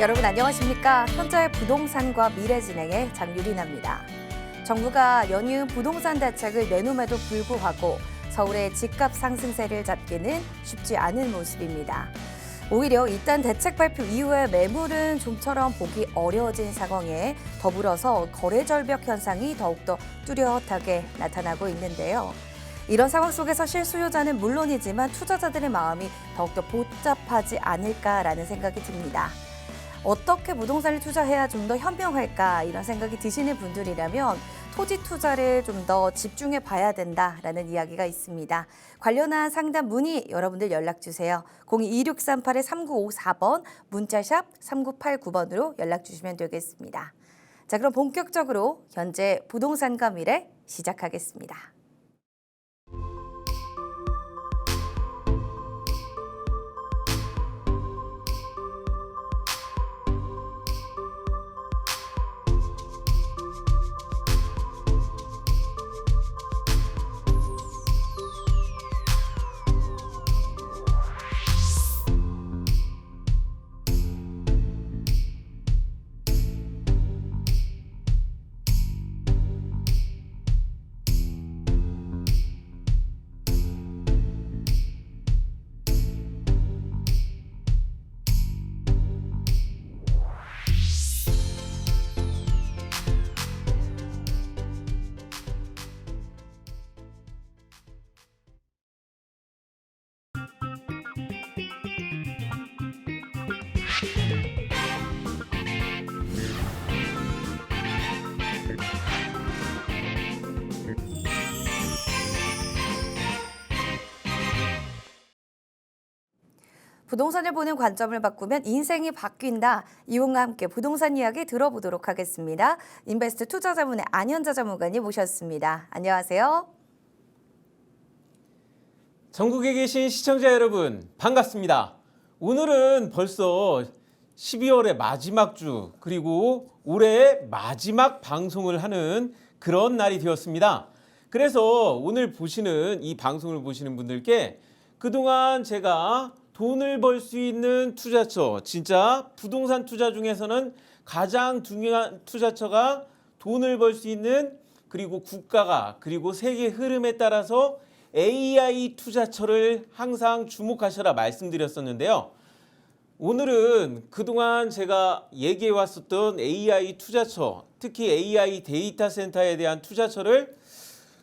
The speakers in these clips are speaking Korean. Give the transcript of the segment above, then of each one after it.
여러분 안녕하십니까? 현재 부동산과 미래진행의 장유리나입니다. 정부가 연이은 부동산 대책을 내놓음에도 불구하고 서울의 집값 상승세를 잡기는 쉽지 않은 모습입니다. 오히려 일단 대책 발표 이후에 매물은 좀처럼 보기 어려워진 상황에 더불어서 거래 절벽 현상이 더욱더 뚜렷하게 나타나고 있는데요. 이런 상황 속에서 실수요자는 물론이지만 투자자들의 마음이 더욱더 복잡하지 않을까라는 생각이 듭니다. 어떻게 부동산을 투자해야 좀 더 현명할까 이런 생각이 드시는 분들이라면 토지 투자를 좀 더 집중해 봐야 된다라는 이야기가 있습니다. 관련한 상담 문의 여러분들 연락 주세요. 02-2638-3954번 문자샵 3989번으로 연락 주시면 되겠습니다. 자, 그럼 본격적으로 현재 부동산과 미래 시작하겠습니다. 부동산을 보는 관점을 바꾸면 인생이 바뀐다. 이분과 함께 부동산 이야기 들어보도록 하겠습니다. 인베스트 투자자문의 안현자 전문가님 모셨습니다. 안녕하세요. 전국에 계신 시청자 여러분 반갑습니다. 오늘은 벌써 12월의 마지막 주 그리고 올해의 마지막 방송을 하는 그런 날이 되었습니다. 그래서 오늘 보시는 이 방송을 보시는 분들께 그동안 제가 돈을 벌 수 있는 투자처, 진짜 부동산 투자 중에서는 가장 중요한 투자처가 돈을 벌 수 있는 그리고 국가가 그리고 세계 흐름에 따라서 AI 투자처를 항상 주목하셔라 말씀드렸었는데요. 오늘은 그동안 제가 얘기해 왔었던 AI 투자처, 특히 AI 데이터 센터에 대한 투자처를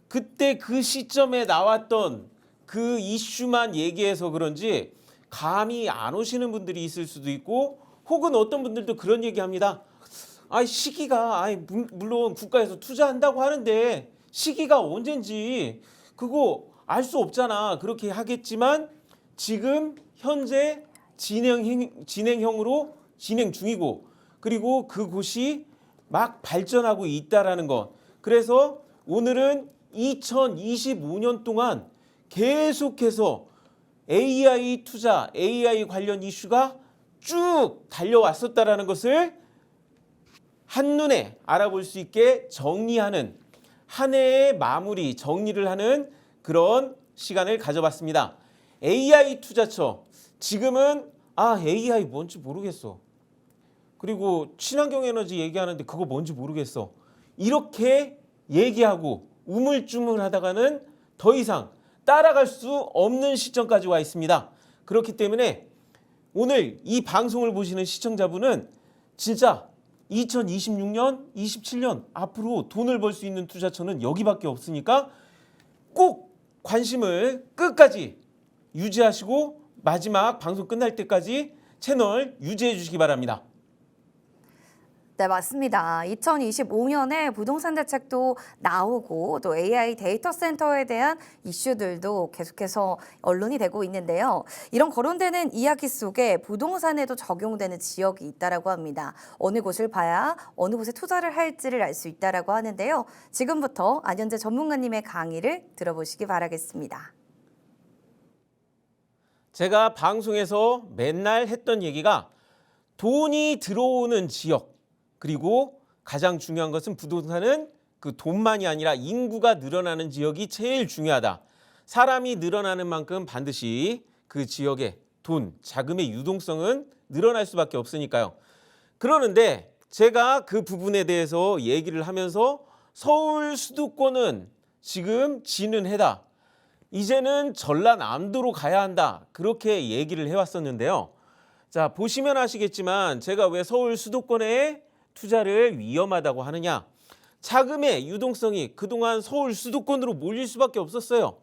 그때 그 시점에 나왔던 그 이슈만 얘기해서 그런지 감이 안 오시는 분들이 있을 수도 있고 혹은 어떤 분들도 그런 얘기합니다. 시기가 물론 국가에서 투자한다고 하는데 시기가 언젠지 그거 알 수 없잖아. 그렇게 하겠지만 지금 현재 진행형으로 진행 중이고 그리고 그곳이 막 발전하고 있다라는 것. 그래서 오늘은 2025년 동안 계속해서 AI 투자, AI 관련 이슈가 쭉 달려왔었다라는 것을 한눈에 알아볼 수 있게 정리하는 한 해의 마무리 정리를 하는 그런 시간을 가져봤습니다. AI 투자처, 지금은 AI 뭔지 모르겠어. 그리고 친환경 에너지 얘기하는데 그거 뭔지 모르겠어. 이렇게 얘기하고 우물쭈물하다가는 더 이상 따라갈 수 없는 시점까지 와 있습니다. 그렇기 때문에 오늘 이 방송을 보시는 시청자분은 진짜 2026년, 27년 앞으로 돈을 벌 수 있는 투자처는 여기밖에 없으니까 꼭 관심을 끝까지 유지하시고 마지막 방송 끝날 때까지 채널 유지해 주시기 바랍니다. 네, 맞습니다. 2025년에 부동산 대책도 나오고 또 AI 데이터 센터에 대한 이슈들도 계속해서 언론이 되고 있는데요. 이런 거론되는 이야기 속에 부동산에도 적용되는 지역이 있다라고 합니다. 어느 곳을 봐야 어느 곳에 투자를 할지를 알 수 있다라고 하는데요. 지금부터 안현재 전문가님의 강의를 들어보시기 바라겠습니다. 제가 방송에서 맨날 했던 얘기가 돈이 들어오는 지역 그리고 가장 중요한 것은 부동산은 그 돈만이 아니라 인구가 늘어나는 지역이 제일 중요하다. 사람이 늘어나는 만큼 반드시 그 지역의 돈, 자금의 유동성은 늘어날 수밖에 없으니까요. 그러는데 제가 그 부분에 대해서 얘기를 하면서 서울 수도권은 지금 지는 해다. 이제는 전라남도로 가야 한다. 그렇게 얘기를 해왔었는데요. 자, 보시면 아시겠지만 제가 왜 서울 수도권에 투자를 위험하다고 하느냐. 자금의 유동성이 그동안 서울 수도권으로 몰릴 수밖에 없었어요.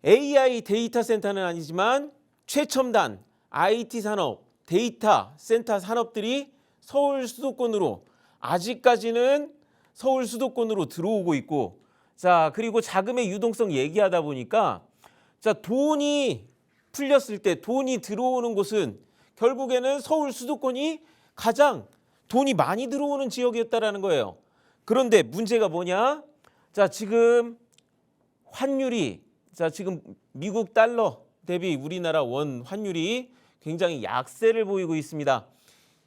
AI 데이터 센터는 아니지만 최첨단 IT 산업, 데이터 센터 산업들이 서울 수도권으로 아직까지는 서울 수도권으로 들어오고 있고, 자, 그리고 자금의 유동성 얘기하다 보니까 자, 돈이 풀렸을 때 돈이 들어오는 곳은 결국에는 서울 수도권이 가장 돈이 많이 들어오는 지역이었다라는 거예요. 그런데 문제가 뭐냐? 자, 지금 환율이 지금 미국 달러 대비 우리나라 원 환율이 굉장히 약세를 보이고 있습니다.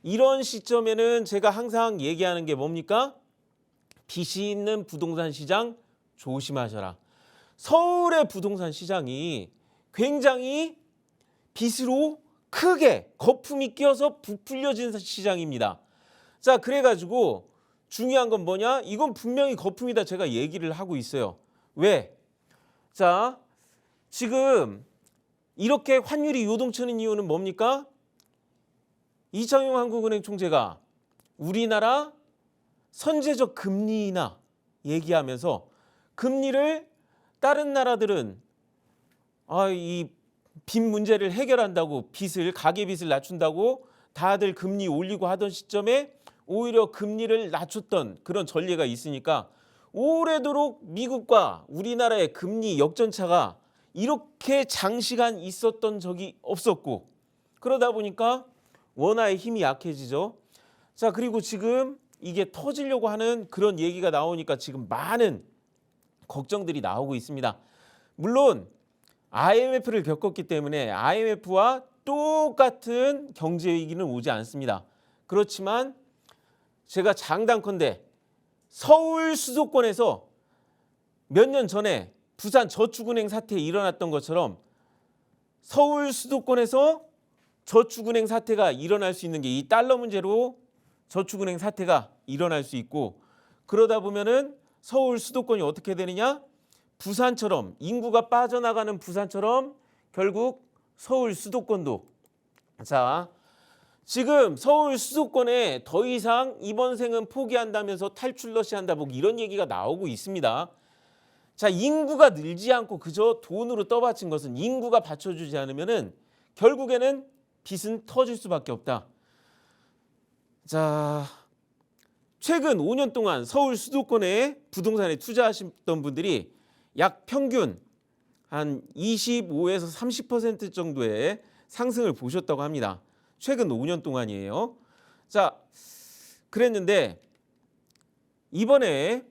이런 시점에는 제가 항상 얘기하는 게 뭡니까? 빚이 있는 부동산 시장 조심하셔라. 서울의 부동산 시장이 굉장히 빚으로 크게 거품이 끼어서 부풀려진 시장입니다. 자, 그래가지고 중요한 건 뭐냐? 이건 분명히 거품이다 제가 얘기를 하고 있어요. 왜? 자, 지금 이렇게 환율이 요동치는 이유는 뭡니까? 이창용 한국은행 총재가 우리나라 선제적 금리 인하 얘기하면서 금리를 다른 나라들은 이 빚 문제를 해결한다고 가계빚을 낮춘다고 다들 금리 올리고 하던 시점에 오히려 금리를 낮췄던 그런 전례가 있으니까 오래도록 미국과 우리나라의 금리 역전차가 이렇게 장시간 있었던 적이 없었고, 그러다 보니까 원화의 힘이 약해지죠. 자, 그리고 지금 이게 터지려고 하는 그런 얘기가 나오니까 지금 많은 걱정들이 나오고 있습니다. 물론 IMF를 겪었기 때문에 IMF와 똑같은 경제 위기는 오지 않습니다. 그렇지만 제가 장담컨대 서울 수도권에서 몇 년 전에 부산 저축은행 사태에 일어났던 것처럼 서울 수도권에서 저축은행 사태가 일어날 수 있는 게 이 달러 문제로 저축은행 사태가 일어날 수 있고, 그러다 보면은 서울 수도권이 어떻게 되느냐? 부산처럼 인구가 빠져나가는 부산처럼 결국 서울 수도권도, 자, 지금 서울 수도권에 더 이상 이번 생은 포기한다면서 탈출러시 한다 뭐 이런 얘기가 나오고 있습니다. 자, 인구가 늘지 않고 그저 돈으로 떠받친 것은 인구가 받쳐주지 않으면은 결국에는 빚은 터질 수밖에 없다. 자, 최근 5년 동안 서울 수도권에 부동산에 투자하셨던 분들이 약 평균 한 25에서 30% 정도의 상승을 보셨다고 합니다. 최근 5년 동안이에요. 자, 그랬는데 이번에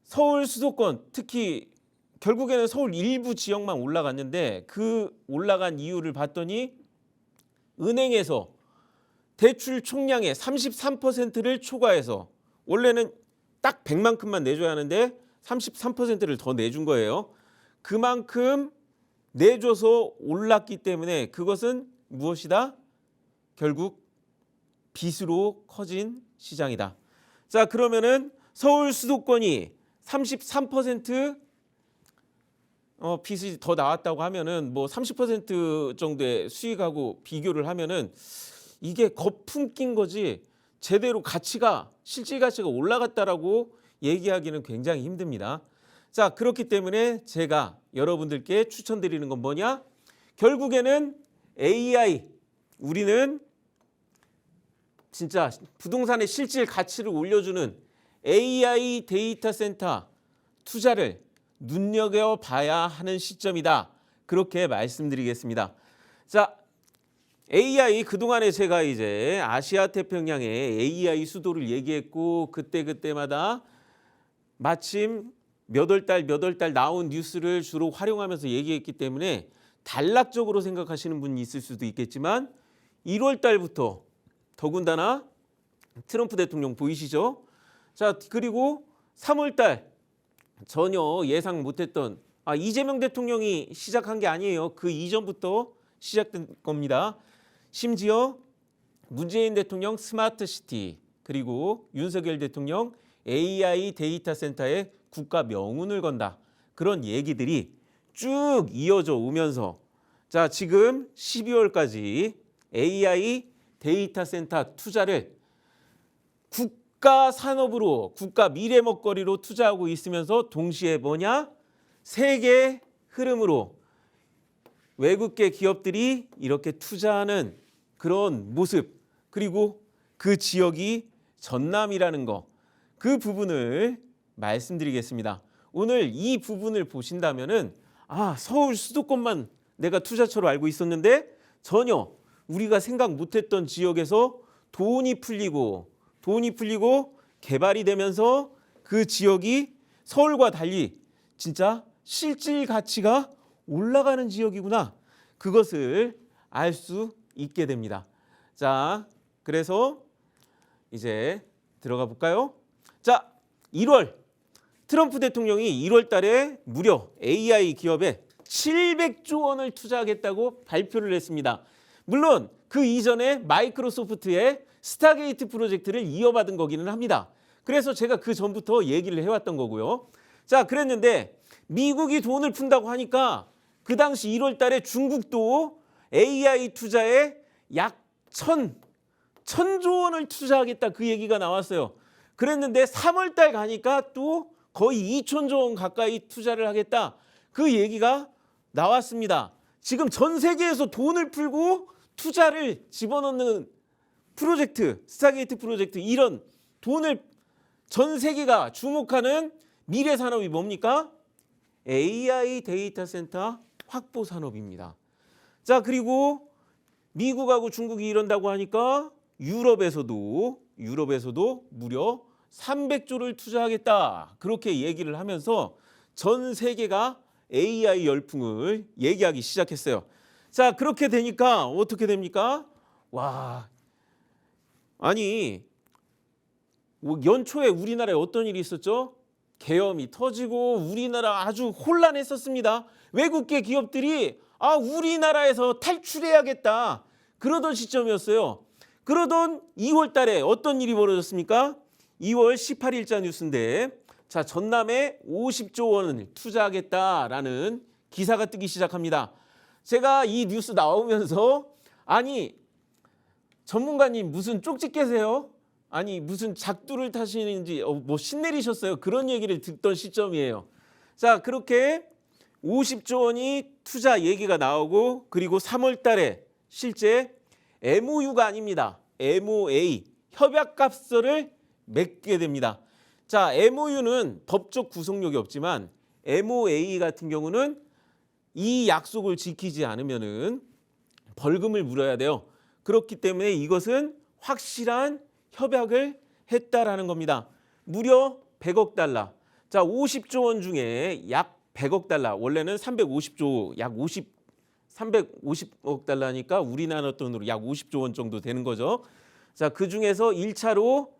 서울 수도권 특히 결국에는 서울 일부 지역만 올라갔는데 그 올라간 이유를 봤더니 은행에서 대출 총량의 33%를 초과해서 원래는 딱 100만큼만 내줘야 하는데 33%를 더 내준 거예요. 그만큼 내줘서 올랐기 때문에 그것은 무엇이다? 결국 빚으로 커진 시장이다. 자, 그러면은 서울 수도권이 33% 빚이 더 나왔다고 하면은 뭐 30% 정도의 수익하고 비교를 하면은 이게 거품 낀 거지 제대로 실질 가치가 올라갔다라고 얘기하기는 굉장히 힘듭니다. 자, 그렇기 때문에 제가 여러분들께 추천드리는 건 뭐냐? 결국에는 AI, 우리는 진짜 부동산의 실질 가치를 올려주는 AI 데이터 센터 투자를 눈여겨봐야 하는 시점이다. 그렇게 말씀드리겠습니다. 자, AI 그동안에 제가 이제 아시아 태평양의 AI 수도를 얘기했고 그때마다 마침 몇 월 달 나온 뉴스를 주로 활용하면서 얘기했기 때문에 단락적으로 생각하시는 분이 있을 수도 있겠지만 1월 달부터 더군다나 트럼프 대통령 보이시죠? 자, 그리고 3월 달 전혀 예상 못했던 이재명 대통령이 시작한 게 아니에요. 그 이전부터 시작된 겁니다. 심지어 문재인 대통령 스마트 시티, 그리고 윤석열 대통령 AI 데이터 센터에 국가 명운을 건다. 그런 얘기들이 쭉 이어져 오면서 자, 지금 12월까지 AI 데이터 센터 투자를 국가 산업으로, 국가 미래 먹거리로 투자하고 있으면서 동시에 뭐냐? 세계 흐름으로 외국계 기업들이 이렇게 투자하는 그런 모습, 그리고 그 지역이 전남이라는 거, 그 부분을 말씀드리겠습니다. 오늘 이 부분을 보신다면은 서울 수도권만 내가 투자처로 알고 있었는데 전혀 우리가 생각 못했던 지역에서 돈이 풀리고 개발이 되면서 그 지역이 서울과 달리 진짜 실질 가치가 올라가는 지역이구나. 그것을 알 수 있게 됩니다. 자, 그래서 이제 들어가 볼까요? 자, 1월 트럼프 대통령이 1월 달에 무려 AI 기업에 700조 원을 투자하겠다고 발표를 했습니다. 물론 그 이전에 마이크로소프트의 스타게이트 프로젝트를 이어받은 거기는 합니다. 그래서 제가 그 전부터 얘기를 해왔던 거고요. 자, 그랬는데 미국이 돈을 푼다고 하니까 그 당시 1월 달에 중국도 AI 투자에 약 1,000조 원을 투자하겠다, 그 얘기가 나왔어요. 그랬는데 3월 달 가니까 또 거의 2,000조 원 가까이 투자를 하겠다, 그 얘기가 나왔습니다. 지금 전 세계에서 돈을 풀고 투자를 집어넣는 프로젝트, 스타게이트 프로젝트, 이런 돈을 전 세계가 주목하는 미래 산업이 뭡니까? AI 데이터 센터 확보 산업입니다. 자, 그리고 미국하고 중국이 이런다고 하니까 유럽에서도 무려 300조를 투자하겠다, 그렇게 얘기를 하면서 전 세계가 AI 열풍을 얘기하기 시작했어요. 자, 그렇게 되니까 어떻게 됩니까? 아니, 연초에 우리나라에 어떤 일이 있었죠? 계엄이 터지고 우리나라 아주 혼란했었습니다. 외국계 기업들이 우리나라에서 탈출해야겠다, 그러던 시점이었어요. 그러던 2월 달에 어떤 일이 벌어졌습니까? 2월 18일자 뉴스인데, 자, 전남에 50조 원을 투자하겠다라는 기사가 뜨기 시작합니다. 제가 이 뉴스 나오면서 아니, 전문가님 무슨 쪽지 깨세요? 아니, 무슨 작두를 타시는지 뭐 신내리셨어요? 그런 얘기를 듣던 시점이에요. 자, 그렇게 50조 원이 투자 얘기가 나오고, 그리고 3월 달에 실제 MOU가 아닙니다. MOA, 협약각서를 맺게 됩니다. 자, MOU는 법적 구속력이 없지만 MOA 같은 경우는 이 약속을 지키지 않으면은 벌금을 물어야 돼요. 그렇기 때문에 이것은 확실한 협약을 했다라는 겁니다. 무려 100억 달러. 자, 50조 원 중에 약 100억 달러. 원래는 350조, 약 350억 달러니까 우리나라 돈으로 약 50조 원 정도 되는 거죠. 자, 그 중에서 1차로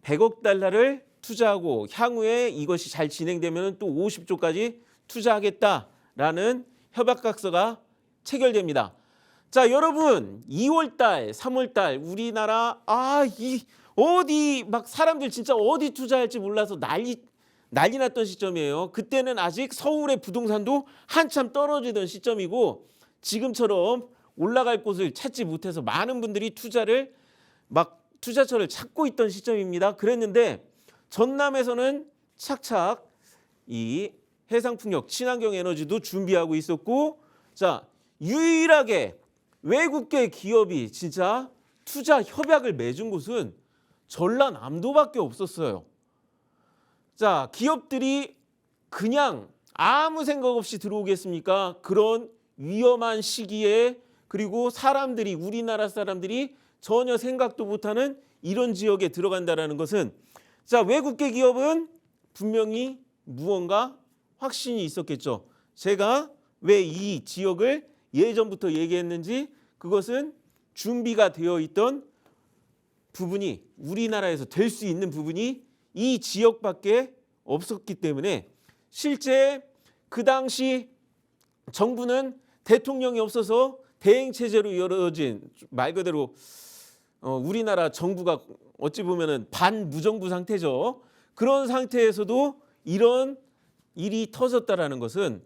100억 달러를 투자하고 향후에 이것이 잘 진행되면 또 50조까지 투자하겠다라는 협약각서가 체결됩니다. 자, 여러분, 2월달, 3월달 우리나라 어디 막 사람들 진짜 어디 투자할지 몰라서 난리 났던 시점이에요. 그때는 아직 서울의 부동산도 한참 떨어지던 시점이고 지금처럼 올라갈 곳을 찾지 못해서 많은 분들이 투자처를 찾고 있던 시점입니다. 그랬는데 전남에서는 착착 이 해상풍력, 친환경 에너지도 준비하고 있었고, 자, 유일하게 외국계 기업이 진짜 투자 협약을 맺은 곳은 전라남도밖에 없었어요. 자, 기업들이 그냥 아무 생각 없이 들어오겠습니까? 그런 위험한 시기에, 그리고 사람들이, 우리나라 사람들이 전혀 생각도 못하는 이런 지역에 들어간다는 것은, 자, 외국계 기업은 분명히 무언가 확신이 있었겠죠. 제가 왜 이 지역을 예전부터 얘기했는지, 그것은 준비가 되어 있던 부분이, 우리나라에서 될 수 있는 부분이 이 지역밖에 없었기 때문에, 실제 그 당시 정부는 대통령이 없어서 대행체제로 이루어진, 말 그대로 우리나라 정부가 어찌 보면은 반무정부 상태죠. 그런 상태에서도 이런 일이 터졌다라는 것은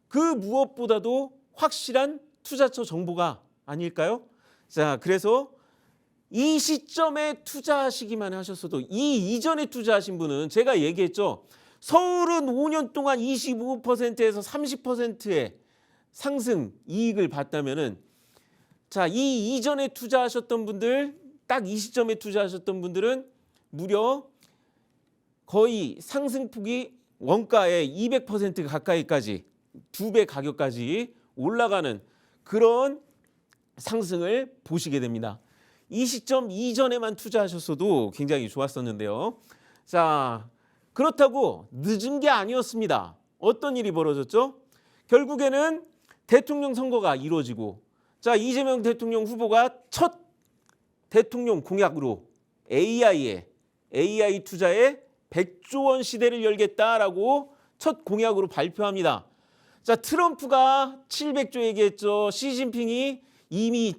그 무엇보다도 확실한 투자처 정보가 아닐까요? 자, 그래서 이 시점에 투자하시기만 하셨어도 이 이전에 투자하신 분은 제가 얘기했죠. 서울은 5년 동안 25%에서 30%의 상승 이익을 봤다면은 자, 이 이전에 투자하셨던 분들, 딱 이 시점에 투자하셨던 분들은 무려 거의 상승폭이 원가의 200% 가까이까지 2배 가격까지 올라가는 그런 상승을 보시게 됩니다. 이 시점 이전에만 투자하셨어도 굉장히 좋았었는데요. 자, 그렇다고 늦은 게 아니었습니다. 어떤 일이 벌어졌죠? 결국에는 대통령 선거가 이루어지고 자, 이재명 대통령 후보가 첫 대통령 공약으로 AI 투자에 100조 원 시대를 열겠다라고 첫 공약으로 발표합니다. 자, 트럼프가 700조 얘기했죠. 시진핑이 이미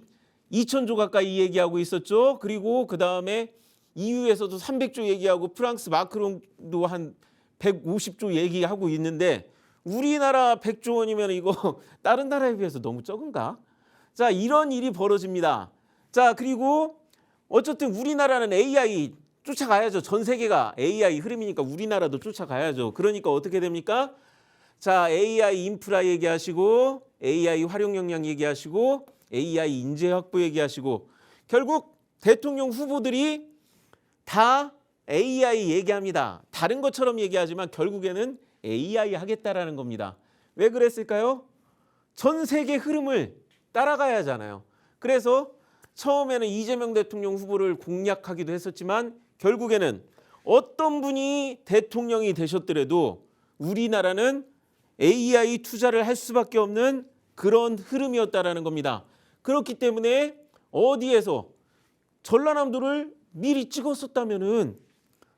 2000조 가까이 얘기하고 있었죠. 그리고 그 다음에 EU에서도 300조 얘기하고 프랑스 마크롱도 한 150조 얘기하고 있는데 우리나라 100조 원이면 이거 다른 나라에 비해서 너무 적은가? 자, 이런 일이 벌어집니다. 자, 그리고 어쨌든 우리나라는 AI 쫓아가야죠. 전 세계가 AI 흐름이니까 우리나라도 쫓아가야죠. 그러니까 어떻게 됩니까? 자, AI 인프라 얘기하시고 AI 활용 역량 얘기하시고 AI 인재 확보 얘기하시고 결국 대통령 후보들이 다 AI 얘기합니다. 다른 것처럼 얘기하지만 결국에는 AI 하겠다라는 겁니다. 왜 그랬을까요? 전 세계 흐름을 따라가야 하잖아요. 그래서 처음에는 이재명 대통령 후보를 공략하기도 했었지만 결국에는 어떤 분이 대통령이 되셨더라도 우리나라는 AI 투자를 할 수밖에 없는 그런 흐름이었다라는 겁니다. 그렇기 때문에 어디에서 전라남도를 미리 찍었었다면은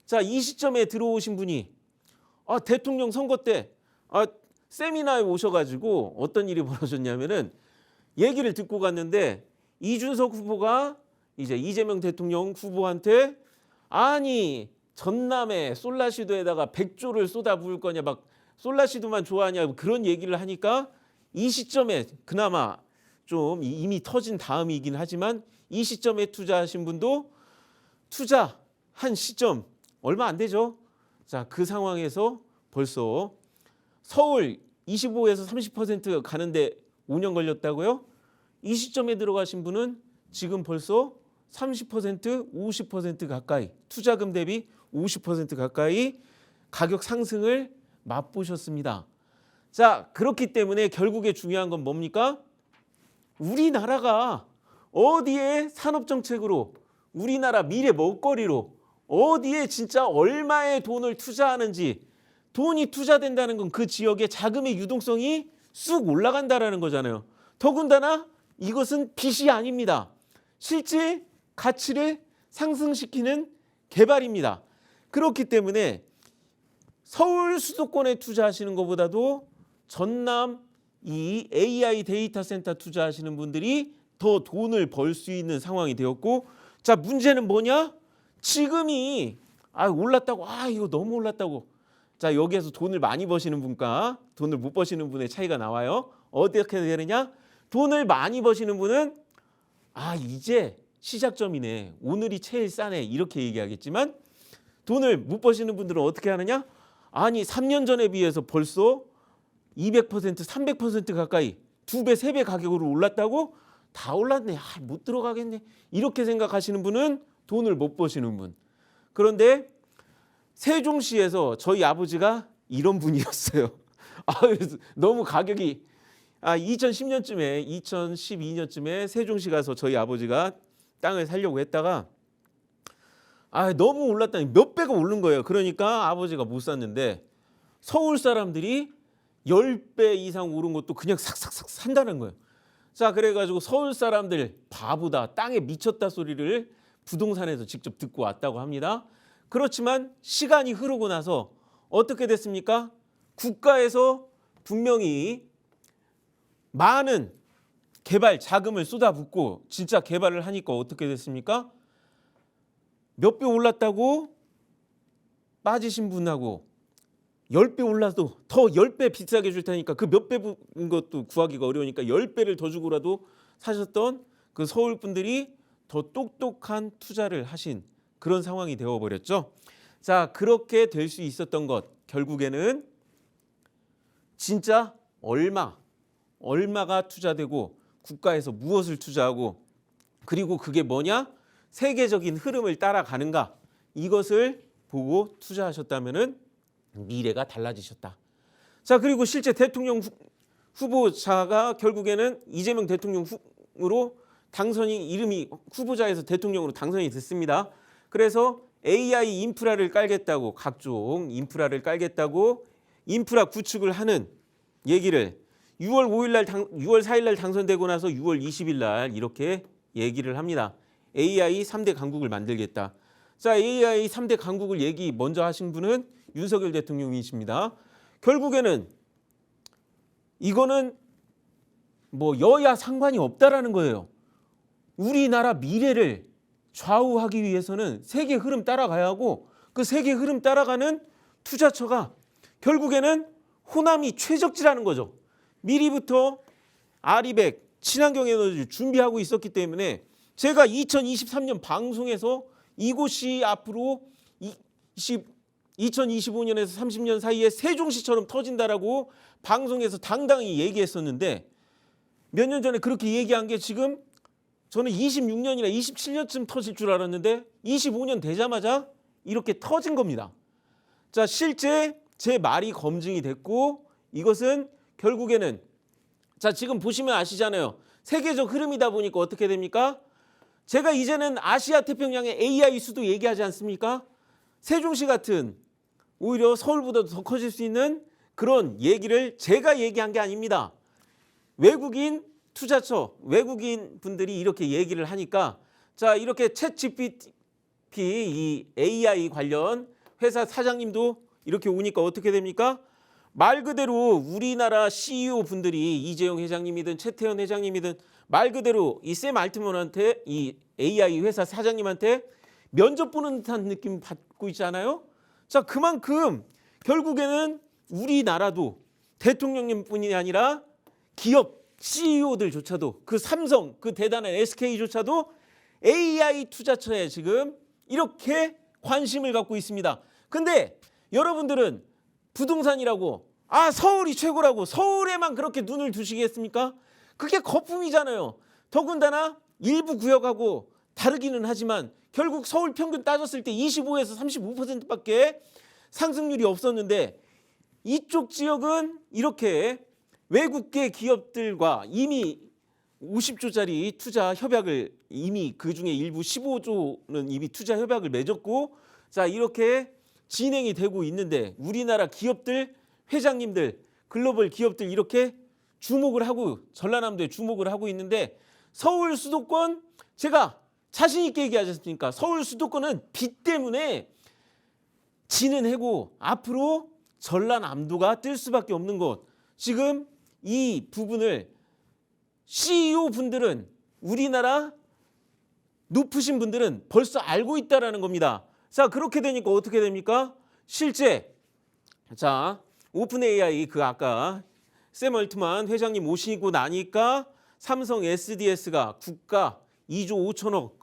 자, 이 시점에 들어오신 분이 대통령 선거 때 세미나에 오셔가지고 어떤 일이 벌어졌냐면은 얘기를 듣고 갔는데 이준석 후보가 이제 이재명 대통령 후보한테 아니 전남에 솔라시도에다가 100조를 쏟아부을 거냐 막 솔라시도만 좋아하냐 그런 얘기를 하니까 이 시점에 그나마 좀 이미 터진 다음이긴 하지만 이 시점에 투자하신 분도 투자한 시점 얼마 안 되죠. 자, 그 상황에서 벌써 서울 25에서 30% 가는데 5년 걸렸다고요? 이 시점에 들어가신 분은 지금 벌써 30%, 50% 가까이 투자금 대비 50% 가까이 가격 상승을 맛보셨습니다. 자, 그렇기 때문에 결국에 중요한 건 뭡니까? 우리나라가 어디에 산업정책으로 우리나라 미래 먹거리로 어디에 진짜 얼마의 돈을 투자하는지 돈이 투자된다는 건 그 지역의 자금의 유동성이 쑥 올라간다는 거잖아요. 더군다나 이것은 빚이 아닙니다. 실제 가치를 상승시키는 개발입니다. 그렇기 때문에 서울 수도권에 투자하시는 것보다도 전남 이 AI 데이터 센터 투자하시는 분들이 더 돈을 벌 수 있는 상황이 되었고 자, 문제는 뭐냐? 지금이 올랐다고 이거 너무 올랐다고 자, 여기에서 돈을 많이 버시는 분과 돈을 못 버시는 분의 차이가 나와요. 어떻게 되느냐? 돈을 많이 버시는 분은 이제 시작점이네. 오늘이 제일 싸네. 이렇게 얘기하겠지만 돈을 못 버시는 분들은 어떻게 하느냐? 아니 3년 전에 비해서 벌써 200%, 300% 가까이 2배, 3배 가격으로 올랐다고? 다 올랐네. 못 들어가겠네. 이렇게 생각하시는 분은 돈을 못 버시는 분. 그런데 세종시에서 저희 아버지가 이런 분이었어요. 너무 가격이 2010년쯤에 2012년쯤에 세종시 가서 저희 아버지가 땅을 사려고 했다가 너무 올랐다니 몇 배가 오른 거예요. 그러니까 아버지가 못 샀는데 서울 사람들이 10배 이상 오른 것도 그냥 삭삭삭 산다는 거예요. 자, 그래가지고 서울 사람들 바보다 땅에 미쳤다 소리를 부동산에서 직접 듣고 왔다고 합니다. 그렇지만 시간이 흐르고 나서 어떻게 됐습니까? 국가에서 분명히 많은 개발 자금을 쏟아붓고 진짜 개발을 하니까 어떻게 됐습니까? 몇 배 올랐다고 빠지신 분하고 10배 올라도 더 10배 비싸게 줄 테니까 그 몇 배인 것도 구하기가 어려우니까 10배를 더 주고라도 사셨던 그 서울 분들이 더 똑똑한 투자를 하신 그런 상황이 되어버렸죠. 자, 그렇게 될 수 있었던 것 결국에는 진짜 얼마가 투자되고 국가에서 무엇을 투자하고 그리고 그게 뭐냐? 세계적인 흐름을 따라가는가? 이것을 보고 투자하셨다면은 미래가 달라지셨다. 자, 그리고 실제 대통령 후보자가 결국에는 이재명 대통령으로 당선이 이름이 후보자에서 대통령으로 당선이 됐습니다. 그래서 AI 인프라를 깔겠다고 각종 인프라를 깔겠다고 인프라 구축을 하는 얘기를 6월 4일 날 당선되고 나서 6월 20일 날 이렇게 얘기를 합니다. AI 3대 강국을 만들겠다. 자, AI 3대 강국을 얘기 먼저 하신 분은 윤석열 대통령이십니다. 결국에는 이거는 뭐 여야 상관이 없다라는 거예요. 우리나라 미래를 좌우하기 위해서는 세계 흐름 따라가야 하고 그 세계 흐름 따라가는 투자처가 결국에는 호남이 최적지라는 거죠. 미리부터 아리백 친환경 에너지를 준비하고 있었기 때문에 제가 2023년 방송에서 이곳이 앞으로 2025년에서 30년 사이에 세종시처럼 터진다라고 방송에서 당당히 얘기했었는데 몇 년 전에 그렇게 얘기한 게 지금 저는 26년이나 27년쯤 터질 줄 알았는데 25년 되자마자 이렇게 터진 겁니다. 자, 실제 제 말이 검증이 됐고 이것은 결국에는 자, 지금 보시면 아시잖아요. 세계적 흐름이다 보니까 어떻게 됩니까? 제가 이제는 아시아 태평양의 AI 수도 얘기하지 않습니까? 세종시 같은 오히려 서울보다도 더 커질 수 있는 그런 얘기를 제가 얘기한 게 아닙니다. 외국인 투자처, 외국인 분들이 이렇게 얘기를 하니까 자, 이렇게 챗 GPT 이 AI 관련 회사 사장님도 이렇게 오니까 어떻게 됩니까? 말 그대로 우리나라 CEO 분들이 이재용 회장님이든 최태원 회장님이든 말 그대로 이 샘 알트먼한테 이 AI 회사 사장님한테 면접 보는 듯한 느낌 받고 있잖아요. 자, 그만큼 결국에는 우리나라도 대통령님뿐이 아니라 기업 CEO들조차도 그 삼성, 그 대단한 SK조차도 AI 투자처에 지금 이렇게 관심을 갖고 있습니다. 근데 여러분들은 부동산이라고 서울이 최고라고 서울에만 그렇게 눈을 두시겠습니까? 그게 거품이잖아요. 더군다나 일부 구역하고 다르기는 하지만 결국 서울 평균 따졌을 때 25에서 35%밖에 상승률이 없었는데 이쪽 지역은 이렇게 외국계 기업들과 이미 50조짜리 투자 협약을 이미 그중에 일부 15조는 이미 투자 협약을 맺었고 자, 이렇게 진행이 되고 있는데 우리나라 기업들 회장님들 글로벌 기업들 이렇게 주목을 하고 전라남도에 주목을 하고 있는데 서울 수도권 제가 자신 있게 얘기하지 않습니까? 서울 수도권은 비 때문에 지는 해고 앞으로 전라남도가 뜰 수밖에 없는 곳. 지금 이 부분을 CEO 분들은 우리나라 높으신 분들은 벌써 알고 있다라는 겁니다. 자, 그렇게 되니까 어떻게 됩니까? 실제 자, 오픈 AI 그 아까 샘 얼트만 회장님 오시고 나니까 삼성 SDS가 국가 2조 5천억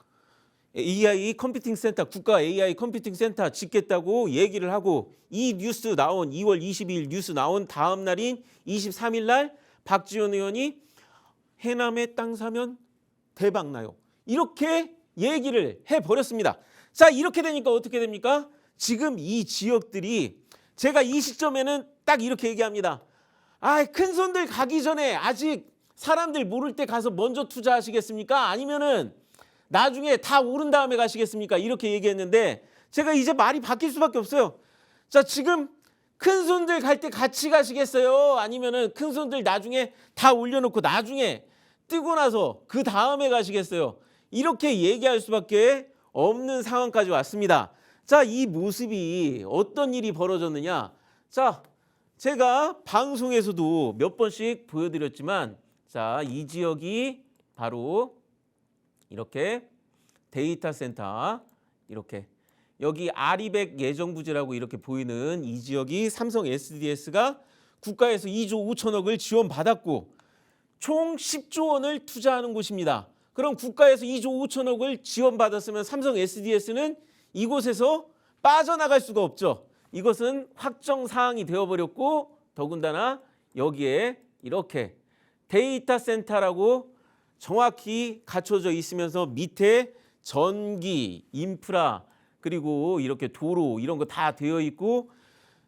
AI 컴퓨팅 센터 국가 AI 컴퓨팅 센터 짓겠다고 얘기를 하고 이 뉴스 나온 2월 22일 뉴스 나온 다음 날인 23일 날 박지원 의원이 해남에 땅 사면 대박 나요. 이렇게 얘기를 해버렸습니다. 자, 이렇게 되니까 어떻게 됩니까? 지금 이 지역들이 제가 이 시점에는 딱 이렇게 얘기합니다. 큰 손들 가기 전에 아직 사람들 모를 때 가서 먼저 투자하시겠습니까? 아니면은 나중에 다 오른 다음에 가시겠습니까? 이렇게 얘기했는데 제가 이제 말이 바뀔 수밖에 없어요. 자, 지금 큰 손들 갈 때 같이 가시겠어요? 아니면은 큰 손들 나중에 다 올려놓고 나중에 뜨고 나서 그 다음에 가시겠어요? 이렇게 얘기할 수밖에 없는 상황까지 왔습니다. 자, 이 모습이 어떤 일이 벌어졌느냐? 자, 제가 방송에서도 몇 번씩 보여드렸지만 자, 이 지역이 바로 이렇게 데이터 센터 이렇게 여기 아리백 예정부지라고 이렇게 보이는 이 지역이 삼성 SDS가 국가에서 2조 5천억을 지원받았고 총 10조 원을 투자하는 곳입니다. 그럼 국가에서 2조 5천억을 지원받았으면 삼성 SDS는 이곳에서 빠져나갈 수가 없죠. 이것은 확정 사항이 되어버렸고 더군다나 여기에 이렇게 데이터 센터라고 정확히 갖춰져 있으면서 밑에 전기, 인프라 그리고 이렇게 도로 이런 거 다 되어 있고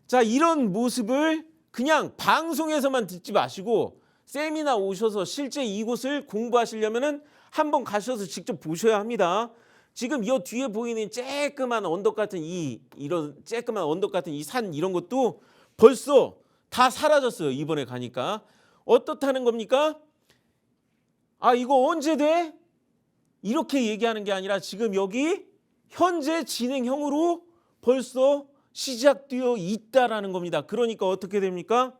자 이런 모습을 그냥 방송에서만 듣지 마시고 세미나 오셔서 실제 이곳을 공부하시려면은 한번 가셔서 직접 보셔야 합니다. 지금 이 뒤에 보이는 쬐끄만 언덕 같은 이런 쬐끄만 언덕 같은 이 산 이런 것도 벌써 다 사라졌어요. 이번에 가니까 어떻다는 겁니까? 아 이거 언제 돼? 이렇게 얘기하는 게 아니라 지금 여기 현재 진행형으로 벌써 시작되어 있다라는 겁니다. 그러니까 어떻게 됩니까?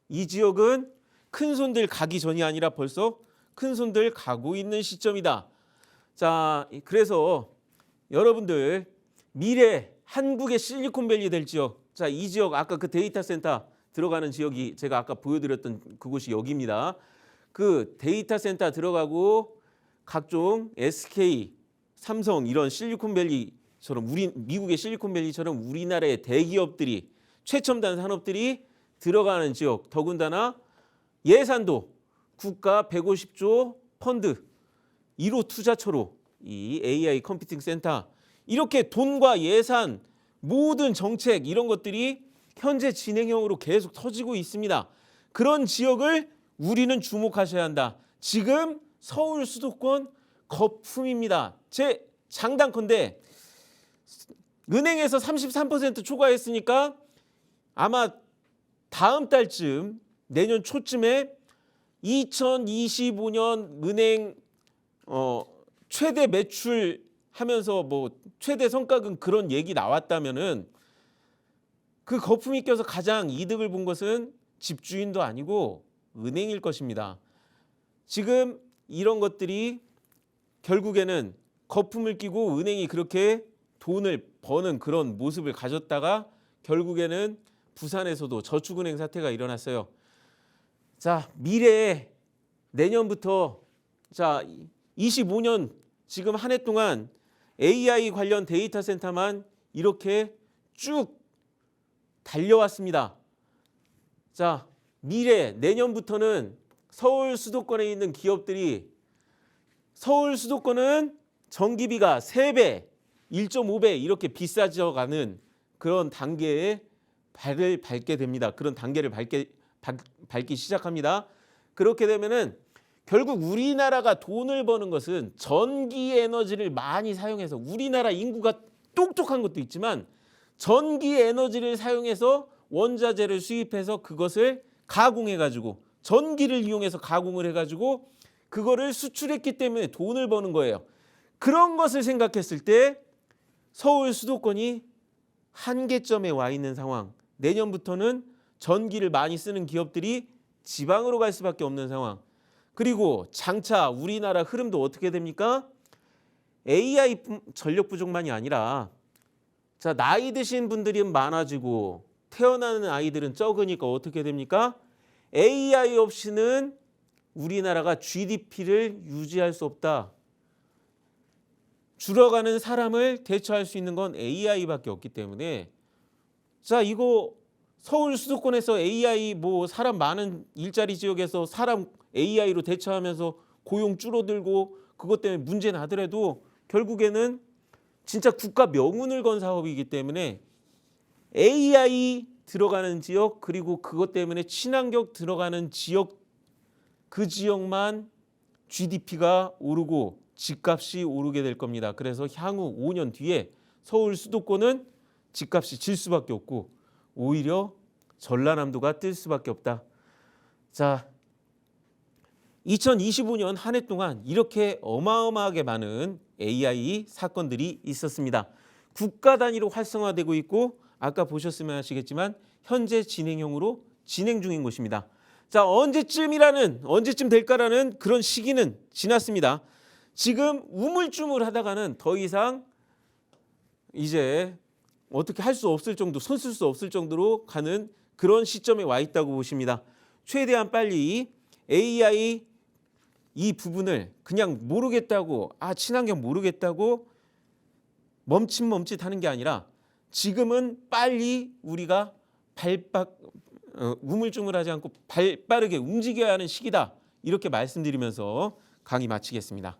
이 지역은 큰 손들 가기 전이 아니라 벌써 큰 손들 가고 있는 시점이다. 자, 그래서 여러분들 미래 한국의 실리콘밸리 될 지역, 자, 이 지역 아까 그 데이터 센터 들어가는 지역이 제가 아까 보여드렸던 그곳이 여기입니다. 그 데이터 센터 들어가고 각종 SK, 삼성 이런 실리콘밸리처럼 미국의 실리콘밸리처럼 우리나라의 대기업들이 최첨단 산업들이 들어가는 지역 더군다나 예산도 국가 150조 펀드 1호 투자처로 이 AI 컴퓨팅 센터 이렇게 돈과 예산 모든 정책 이런 것들이 현재 진행형으로 계속 터지고 있습니다. 그런 지역을 우리는 주목하셔야 한다. 지금 서울 수도권 거품입니다. 제 장단컨대 은행에서 33% 초과했으니까 아마 다음 달쯤 내년 초쯤에 2025년 은행 최대 매출 하면서 뭐 최대 성과금 그런 얘기 나왔다면은 그 거품이 껴서 가장 이득을 본 것은 집주인도 아니고 은행일 것입니다. 지금 이런 것들이 결국에는 거품을 끼고 은행이 그렇게 돈을 버는 그런 모습을 가졌다가 결국에는 부산에서도 저축은행 사태가 일어났어요. 자, 미래에 내년부터 자 25년 지금 한 해 동안 AI 관련 데이터 센터만 이렇게 쭉 달려왔습니다. 자, 미래 내년부터는 서울 수도권에 있는 기업들이 서울 수도권은 전기비가 3배, 1.5배 이렇게 비싸져 가는 그런 단계에 발을 밟게 됩니다. 그런 단계를 밟기 시작합니다. 그렇게 되면은 결국 우리나라가 돈을 버는 것은 전기 에너지를 많이 사용해서 우리나라 인구가 똑똑한 것도 있지만 전기 에너지를 사용해서 원자재를 수입해서 그것을 가공해가지고 전기를 이용해서 가공을 해가지고 그거를 수출했기 때문에 돈을 버는 거예요. 그런 것을 생각했을 때 서울 수도권이 한계점에 와 있는 상황. 내년부터는 전기를 많이 쓰는 기업들이 지방으로 갈 수밖에 없는 상황. 그리고 장차 우리나라 흐름도 어떻게 됩니까? AI 전력 부족만이 아니라 자 나이 드신 분들이 많아지고 태어나는 아이들은 적으니까 어떻게 됩니까? AI 없이는 우리나라가 GDP를 유지할 수 없다. 줄어가는 사람을 대처할 수 있는 건 AI밖에 없기 때문에 자 이거 서울 수도권에서 AI 뭐 사람 많은 일자리 지역에서 사람 AI로 대처하면서 고용 줄어들고 그것 때문에 문제 나더라도 결국에는 진짜 국가 명운을 건 사업이기 때문에 AI 들어가는 지역 그리고 그것 때문에 친환경 들어가는 지역 그 지역만 GDP가 오르고 집값이 오르게 될 겁니다. 그래서 향후 5년 뒤에 서울 수도권은 집값이 질 수밖에 없고 오히려 전라남도가 뜰 수밖에 없다. 자, 2025년 한 해 동안 이렇게 어마어마하게 많은 AI 사건들이 있었습니다. 국가 단위로 활성화되고 있고 아까 보셨으면 아시겠지만 현재 진행형으로 진행 중인 곳입니다. 자, 언제쯤 될까라는 그런 시기는 지났습니다. 지금 우물쭈물하다가는 더 이상 이제 어떻게 할 수 없을 정도, 손 쓸 수 없을 정도로 가는 그런 시점에 와 있다고 보십니다. 최대한 빨리 AI 이 부분을 그냥 모르겠다고, 친환경 모르겠다고 멈칫멈칫하는 게 아니라 지금은 빨리 우리가 우물쭈물하지 않고 발빠르게 움직여야 하는 시기다. 이렇게 말씀드리면서 강의 마치겠습니다.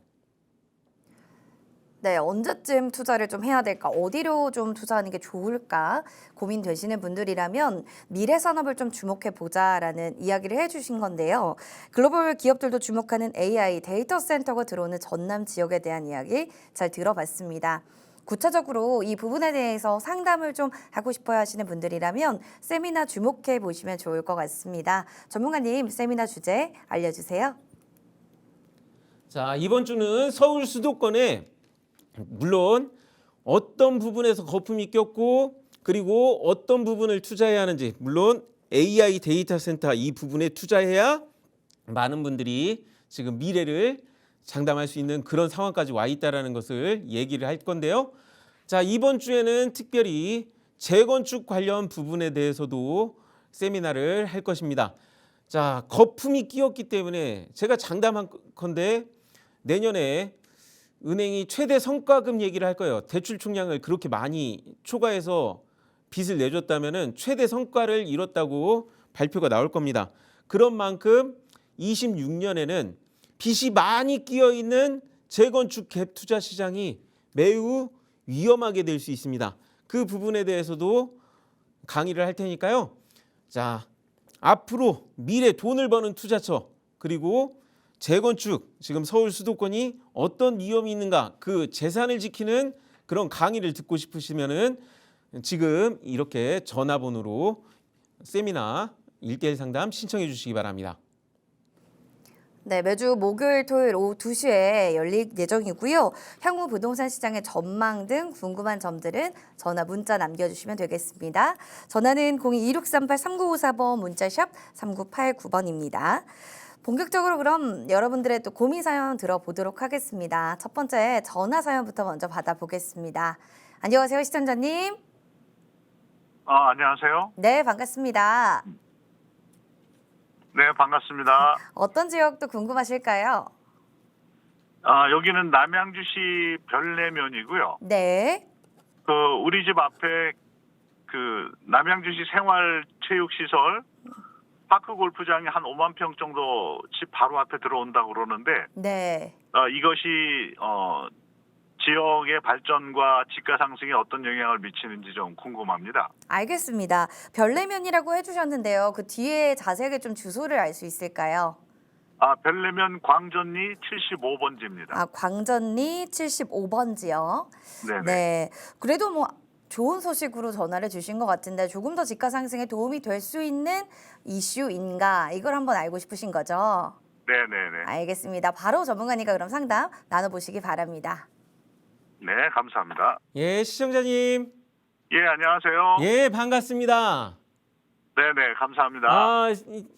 네, 언제쯤 투자를 좀 해야 될까? 어디로 좀 투자하는 게 좋을까? 고민되시는 분들이라면 미래 산업을 좀 주목해 보자라는 이야기를 해주신 건데요. 글로벌 기업들도 주목하는 AI 데이터 센터가 들어오는 전남 지역에 대한 이야기 잘 들어봤습니다. 구체적으로 이 부분에 대해서 상담을 좀 하고 싶어 하시는 분들이라면 세미나 주목해 보시면 좋을 것 같습니다. 전문가님, 세미나 주제 알려주세요. 자, 이번 주는 서울 수도권에 물론 어떤 부분에서 거품이 꼈고 그리고 어떤 부분을 투자해야 하는지, 물론 AI 데이터 센터 이 부분에 투자해야 많은 분들이 지금 미래를 장담할 수 있는 그런 상황까지 와 있다는 것을 얘기를 할 건데요. 자, 이번 주에는 특별히 재건축 관련 부분에 대해서도 세미나를 할 것입니다. 자, 거품이 끼었기 때문에 제가 장담한 건데 내년에 은행이 최대 성과금 얘기를 할 거예요. 대출 총량을 그렇게 많이 초과해서 빚을 내줬다면은 최대 성과를 이뤘다고 발표가 나올 겁니다. 그런 만큼 26년에는 빚이 많이 끼어 있는 재건축 갭 투자 시장이 매우 위험하게 될 수 있습니다. 그 부분에 대해서도 강의를 할 테니까요. 자, 앞으로 미래 돈을 버는 투자처 그리고 재건축, 지금 서울 수도권이 어떤 위험이 있는가, 그 재산을 지키는 그런 강의를 듣고 싶으시면은 지금 이렇게 전화번호로 세미나 1:1 상담 신청해 주시기 바랍니다. 네, 매주 목요일, 토요일 오후 2시에 열릴 예정이고요. 향후 부동산 시장의 전망 등 궁금한 점들은 전화, 문자 남겨주시면 되겠습니다. 전화는 02-2638-3954번, 문자샵 3989번입니다. 본격적으로 그럼 여러분들의 또 고민 사연 들어보도록 하겠습니다. 첫 번째 전화 사연부터 먼저 받아보겠습니다. 안녕하세요, 시청자님. 안녕하세요. 네, 반갑습니다. 네, 반갑습니다. 어떤 지역도 궁금하실까요? 여기는 남양주시 별내면이고요. 네. 우리 집 앞에 남양주시 생활체육시설 파크 골프장이 한 5만 평 정도 집 바로 앞에 들어온다고 그러는데, 네. 이것이 지역의 발전과 지가 상승에 어떤 영향을 미치는지 좀 궁금합니다. 알겠습니다. 별내면이라고 해주셨는데요. 그 뒤에 자세하게 좀 주소를 알 수 있을까요? 별내면 광전리 75번지입니다. 광전리 75번지요. 네네. 네. 그래도 뭐 좋은 소식으로 전화를 주신 것 같은데 조금 더 지가 상승에 도움이 될 수 있는 이슈인가, 이걸 한번 알고 싶으신 거죠? 네네네. 알겠습니다. 바로 전문가니까 그럼 상담 나눠보시기 바랍니다. 네, 감사합니다. 예, 시청자님. 예, 안녕하세요. 예, 반갑습니다. 네네, 감사합니다.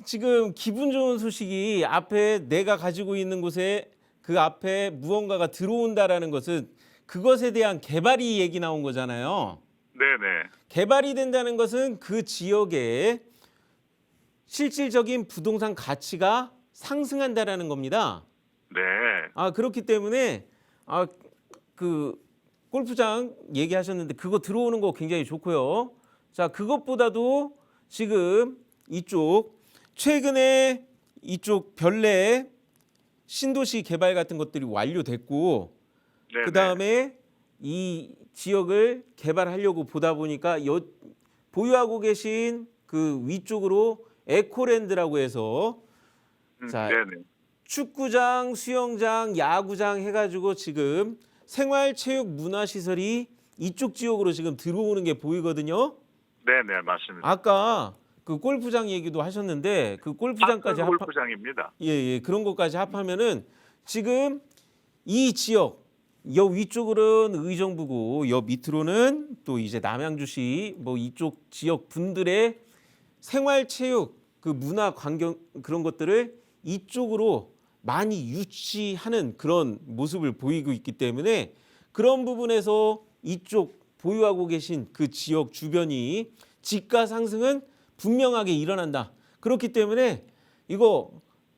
지금 기분 좋은 소식이 앞에 내가 가지고 있는 곳에 그 앞에 무언가가 들어온다라는 것은 그것에 대한 개발이 얘기 나온 거잖아요. 네네. 개발이 된다는 것은 그 지역에 실질적인 부동산 가치가 상승한다라는 겁니다. 네. 그렇기 때문에 그 골프장 얘기하셨는데 그거 들어오는 거 굉장히 좋고요. 자, 그것보다도 지금 이쪽 최근에 이쪽 별내 신도시 개발 같은 것들이 완료됐고, 네네. 그다음에 이 지역을 개발하려고 보다 보니까 보유하고 계신 그 위쪽으로 에코랜드라고 해서 자, 네네. 축구장, 수영장, 야구장 해가지고 지금 생활체육 문화시설이 이쪽 지역으로 지금 들어오는 게 보이거든요. 네네, 맞습니다. 아까 그 골프장 얘기도 하셨는데 그 골프장까지 골프장입니다. 예, 그런 것까지 합하면은 지금 이 지역 여 위쪽으로는 의정부고 여 밑으로는 또 이제 남양주시 뭐 이쪽 지역 분들의 생활체육 그 문화 환경 그런 것들을 이쪽으로 많이 유치하는 그런 모습을 보이고 있기 때문에 그런 부분에서 이쪽 보유하고 계신 그 지역 주변이 지가 상승은 분명하게 일어난다. 그렇기 때문에 이거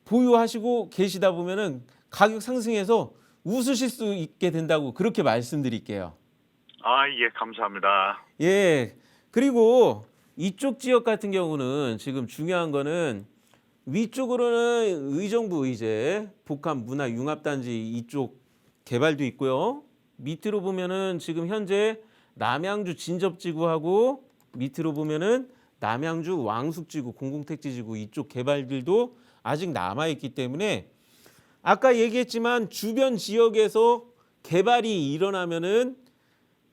보유하시고 계시다 보면은 가격 상승해서 웃으실 수 있게 된다고 그렇게 말씀드릴게요. 아, 예, 감사합니다. 예. 그리고 이쪽 지역 같은 경우는 지금 중요한 거는 위쪽으로는 의정부 이제 복합 문화 융합단지 이쪽 개발도 있고요. 밑으로 보면은 지금 현재 남양주 진접지구하고 밑으로 보면은 남양주 왕숙지구 공공택지지구 이쪽 개발들도 아직 남아있기 때문에 아까 얘기했지만 주변 지역에서 개발이 일어나면은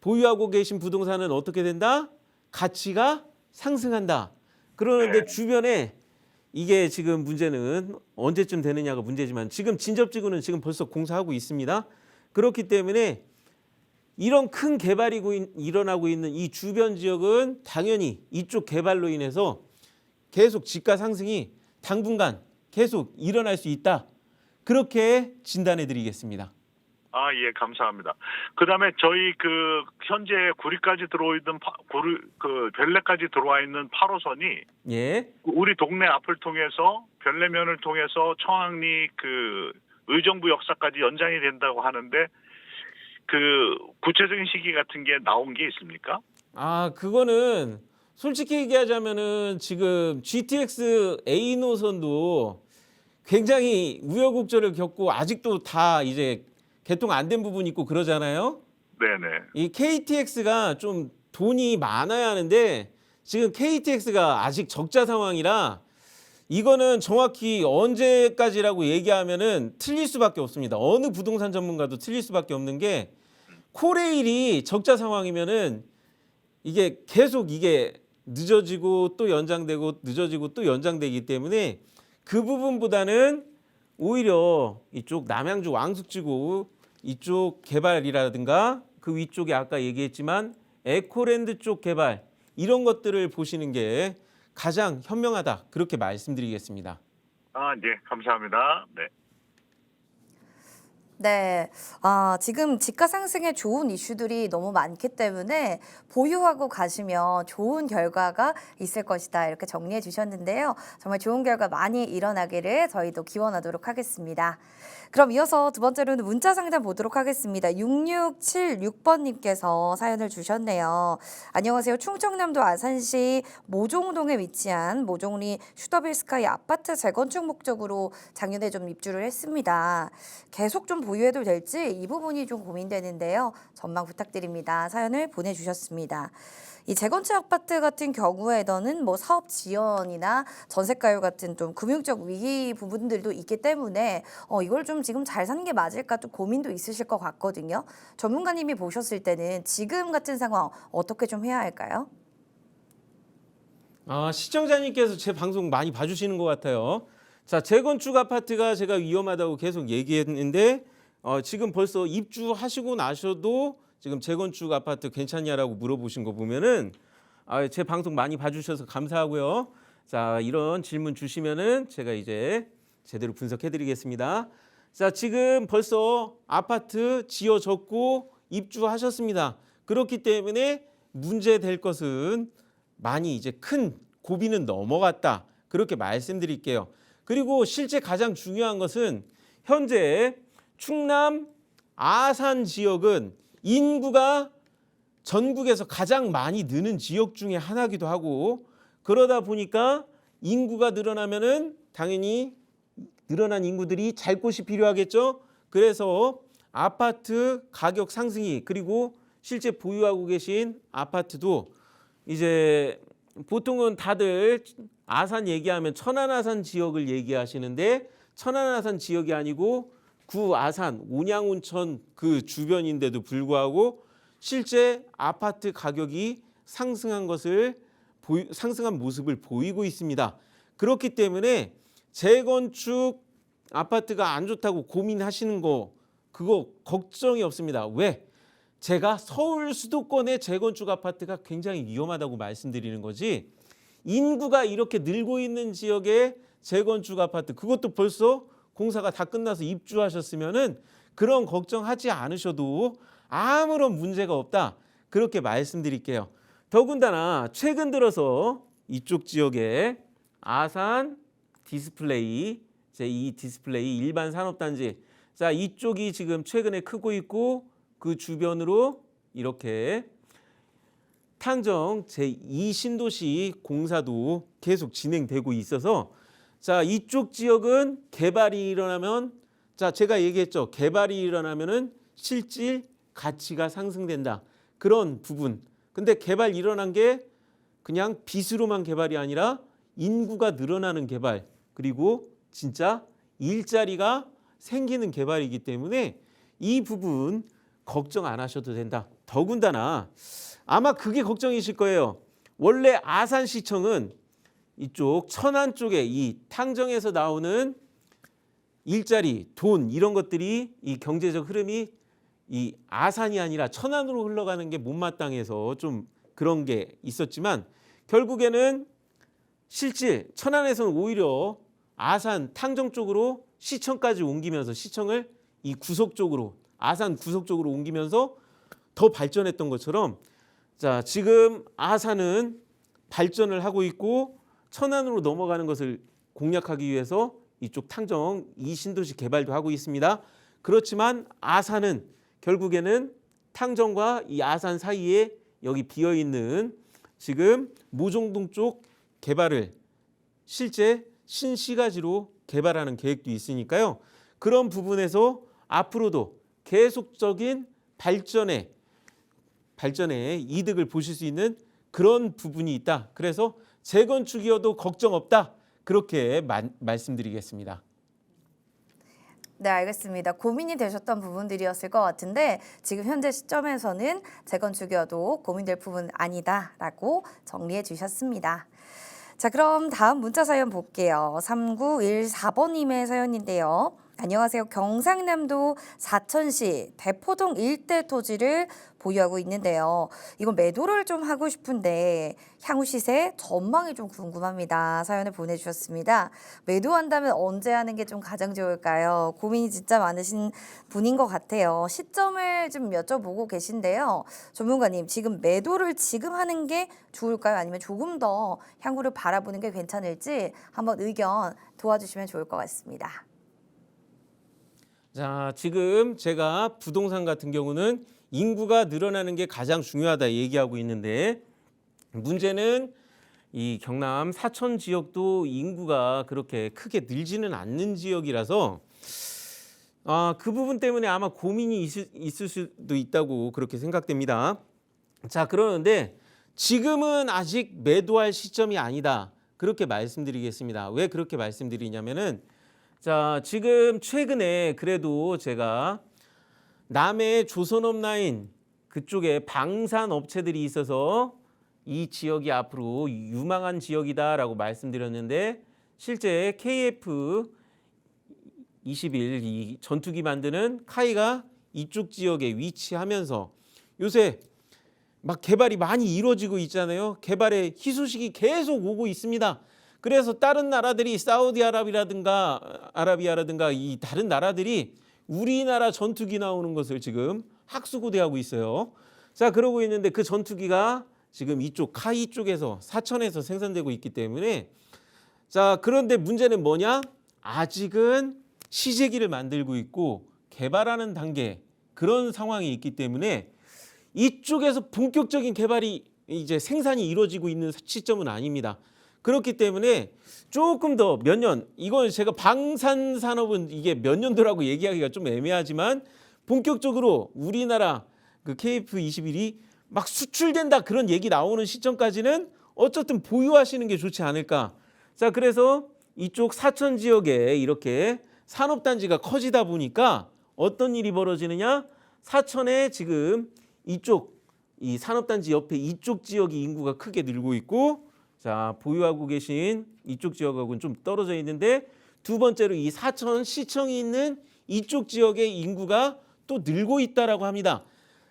보유하고 계신 부동산은 어떻게 된다? 가치가 상승한다. 그러는데 주변에 이게 지금 문제는 언제쯤 되느냐가 문제지만 지금 진접지구는 지금 벌써 공사하고 있습니다. 그렇기 때문에 이런 큰 개발이 일어나고 있는 이 주변 지역은 당연히 이쪽 개발로 인해서 계속 지가 상승이 당분간 계속 일어날 수 있다. 그렇게 진단해 드리겠습니다. 아, 예, 감사합니다. 그다음에 저희 그 현재 구리까지 들어오던 별내까지 들어와 있는 8호선이 예. 우리 동네 앞을 통해서 별내면을 통해서 청학리 그 의정부 역사까지 연장이 된다고 하는데 그 구체적인 시기 같은 게 나온 게 있습니까? 아, 그거는 솔직히 얘기하자면은 지금 GTX A 노선도 굉장히 우여곡절을 겪고 아직도 다 이제 개통 안 된 부분이 있고 그러잖아요. 네네. 이 KTX가 좀 돈이 많아야 하는데 지금 KTX가 아직 적자 상황이라 이거는 정확히 언제까지라고 얘기하면은 틀릴 수밖에 없습니다. 어느 부동산 전문가도 틀릴 수밖에 없는 게 코레일이 적자 상황이면은 이게 계속 이게 늦어지고 또 연장되고 늦어지고 또 연장되기 때문에 그 부분보다는 오히려 이쪽 남양주 왕숙지구 이쪽 개발이라든가 그 위쪽에 아까 얘기했지만 에코랜드 쪽 개발 이런 것들을 보시는 게 가장 현명하다 그렇게 말씀드리겠습니다. 아, 네, 감사합니다. 네. 네, 지금 지가 상승에 좋은 이슈들이 너무 많기 때문에 보유하고 가시면 좋은 결과가 있을 것이다 이렇게 정리해 주셨는데요. 정말 좋은 결과 많이 일어나기를 저희도 기원하도록 하겠습니다. 그럼 이어서 두 번째로는 문자 상담 보도록 하겠습니다. 6676번님께서 사연을 주셨네요. 안녕하세요. 충청남도 아산시 모종동에 위치한 모종리 슈더빌스카이 아파트 재건축 목적으로 작년에 좀 입주를 했습니다. 계속 좀 보유해도 될지 이 부분이 좀 고민되는데요. 전망 부탁드립니다. 사연을 보내주셨습니다. 이 재건축 아파트 같은 경우에는 뭐 사업 지연이나 전세가율 같은 좀 금융적 위기 부분들도 있기 때문에 이걸 좀 지금 잘 사는 게 맞을까 좀 고민도 있으실 것 같거든요. 전문가님이 보셨을 때는 지금 같은 상황 어떻게 좀 해야 할까요? 시청자님께서 제 방송 많이 봐주시는 것 같아요. 자, 재건축 아파트가 제가 위험하다고 계속 얘기했는데 지금 벌써 입주하시고 나셔도 지금 재건축 아파트 괜찮냐라고 물어보신 거 보면은 제 방송 많이 봐주셔서 감사하고요. 자, 이런 질문 주시면은 제가 이제 제대로 분석해드리겠습니다. 자, 지금 벌써 아파트 지어졌고 입주하셨습니다. 그렇기 때문에 문제될 것은 많이 이제 큰 고비는 넘어갔다. 그렇게 말씀드릴게요. 그리고 실제 가장 중요한 것은 현재 충남 아산 지역은 인구가 전국에서 가장 많이 느는 지역 중에 하나기도 하고 그러다 보니까 인구가 늘어나면은 당연히 늘어난 인구들이 잘 곳이 필요하겠죠. 그래서 아파트 가격 상승이 그리고 실제 보유하고 계신 아파트도 이제 보통은 다들 아산 얘기하면 천안아산 지역을 얘기하시는데 천안아산 지역이 아니고 구아산, 온양온천 그 주변인데도 불구하고 실제 아파트 가격이 상승한 모습을 보이고 있습니다. 그렇기 때문에 재건축 아파트가 안 좋다고 고민하시는 거 그거 걱정이 없습니다. 왜? 제가 서울 수도권의 재건축 아파트가 굉장히 위험하다고 말씀드리는 거지 인구가 이렇게 늘고 있는 지역의 재건축 아파트 그것도 벌써 공사가 다 끝나서 입주하셨으면은 그런 걱정하지 않으셔도 아무런 문제가 없다. 그렇게 말씀드릴게요. 더군다나 최근 들어서 이쪽 지역에 아산 디스플레이, 이 디스플레이 일반 산업단지, 자 이쪽이 지금 최근에 크고 있고 그 주변으로 이렇게 탕정 제2신도시 공사도 계속 진행되고 있어서 자 이쪽 지역은 개발이 일어나면 자 제가 얘기했죠. 개발이 일어나면은 실질 가치가 상승된다. 그런 부분. 근데 개발 일어난 게 그냥 빚으로만 개발이 아니라 인구가 늘어나는 개발, 그리고 진짜 일자리가 생기는 개발이기 때문에 이 부분 걱정 안 하셔도 된다. 더군다나 아마 그게 걱정이실 거예요. 원래 아산시청은 이쪽 천안 쪽에 이 탕정에서 나오는 일자리, 돈 이런 것들이 이 경제적 흐름이 이 아산이 아니라 천안으로 흘러가는 게 못마땅해서 좀 그런 게 있었지만 결국에는 실질 천안에서는 오히려 아산 탕정 쪽으로 시청까지 옮기면서 시청을 이 구석 쪽으로 아산 구석 쪽으로 옮기면서 더 발전했던 것처럼 자 지금 아산은 발전을 하고 있고 천안으로 넘어가는 것을 공략하기 위해서 이쪽 탕정 이신도시 개발도 하고 있습니다. 그렇지만 아산은 결국에는 탕정과 이 아산 사이에 여기 비어 있는 지금 모종동 쪽 개발을 실제 신시가지로 개발하는 계획도 있으니까요. 그런 부분에서 앞으로도 계속적인 발전에 이득을 보실 수 있는 그런 부분이 있다. 그래서 재건축이어도 걱정 없다. 그렇게 말씀드리겠습니다. 네, 알겠습니다. 고민이 되셨던 부분들이었을 것 같은데 지금 현재 시점에서는 재건축이어도 고민될 부분 아니다라고 정리해 주셨습니다. 자, 그럼 다음 문자 사연 볼게요. 3914번님의 사연인데요. 안녕하세요. 경상남도 사천시 대포동 일대 토지를 보유하고 있는데요. 이건 매도를 좀 하고 싶은데 향후 시세 전망이 좀 궁금합니다. 사연을 보내주셨습니다. 매도한다면 언제 하는 게 좀 가장 좋을까요? 고민이 진짜 많으신 분인 것 같아요. 시점을 좀 여쭤보고 계신데요. 전문가님, 지금 매도를 지금 하는 게 좋을까요? 아니면 조금 더 향후를 바라보는 게 괜찮을지 한번 의견 도와주시면 좋을 것 같습니다. 자, 지금 제가 부동산 같은 경우는 인구가 늘어나는 게 가장 중요하다 얘기하고 있는데 문제는 이 경남 사천 지역도 인구가 그렇게 크게 늘지는 않는 지역이라서 그 부분 때문에 아마 고민이 있을 수도 있다고 그렇게 생각됩니다. 자, 그러는데 지금은 아직 매도할 시점이 아니다. 그렇게 말씀드리겠습니다. 왜 그렇게 말씀드리냐면은 자, 지금 최근에 그래도 제가 남해 조선업라인 그쪽에 방산 업체들이 있어서 이 지역이 앞으로 유망한 지역이다라고 말씀드렸는데 실제 KF21 이 전투기 만드는 카이가 이쪽 지역에 위치하면서 요새 막 개발이 많이 이루어지고 있잖아요. 개발의 희소식이 계속 오고 있습니다. 그래서 다른 나라들이 사우디아라비아라든가 이 다른 나라들이 우리나라 전투기 나오는 것을 지금 학수고대하고 있어요. 자, 그러고 있는데 그 전투기가 지금 이쪽 카이 쪽에서 사천에서 생산되고 있기 때문에 자, 그런데 문제는 뭐냐? 아직은 시제기를 만들고 있고 개발하는 단계 그런 상황이 있기 때문에 이쪽에서 본격적인 개발이 이제 생산이 이루어지고 있는 시점은 아닙니다. 그렇기 때문에 조금 더 몇 년, 이건 제가 방산 산업은 이게 몇 년도라고 얘기하기가 좀 애매하지만 본격적으로 우리나라 그 KF21이 막 수출된다 그런 얘기 나오는 시점까지는 어쨌든 보유하시는 게 좋지 않을까. 자, 그래서 이쪽 사천 지역에 이렇게 산업단지가 커지다 보니까 어떤 일이 벌어지느냐? 사천에 지금 이쪽 이 산업단지 옆에 이쪽 지역이 인구가 크게 늘고 있고 자, 보유하고 계신 이쪽 지역하고는 좀 떨어져 있는데 두 번째로 이 사천 시청이 있는 이쪽 지역의 인구가 또 늘고 있다라고 합니다.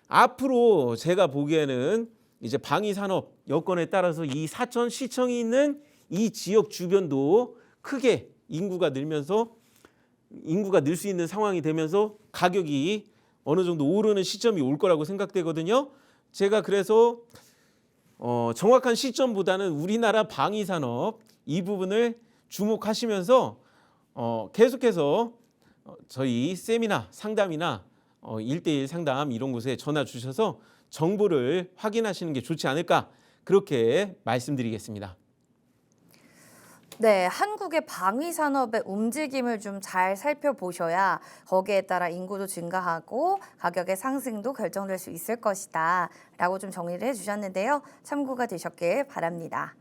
앞으로 제가 보기에는 이제 방위 산업 여건에 따라서 이 사천 시청이 있는 이 지역 주변도 크게 인구가 늘면서 인구가 늘 수 있는 상황이 되면서 가격이 어느 정도 오르는 시점이 올 거라고 생각되거든요. 제가 그래서 정확한 시점보다는 우리나라 방위산업 이 부분을 주목하시면서 계속해서 저희 세미나 상담이나 1대1 상담 이런 곳에 전화 주셔서 정보를 확인하시는 게 좋지 않을까 그렇게 말씀드리겠습니다. 네, 한국의 방위 산업의 움직임을 좀 잘 살펴보셔야 거기에 따라 인구도 증가하고 가격의 상승도 결정될 수 있을 것이다 라고 좀 정리를 해주셨는데요. 참고가 되셨길 바랍니다.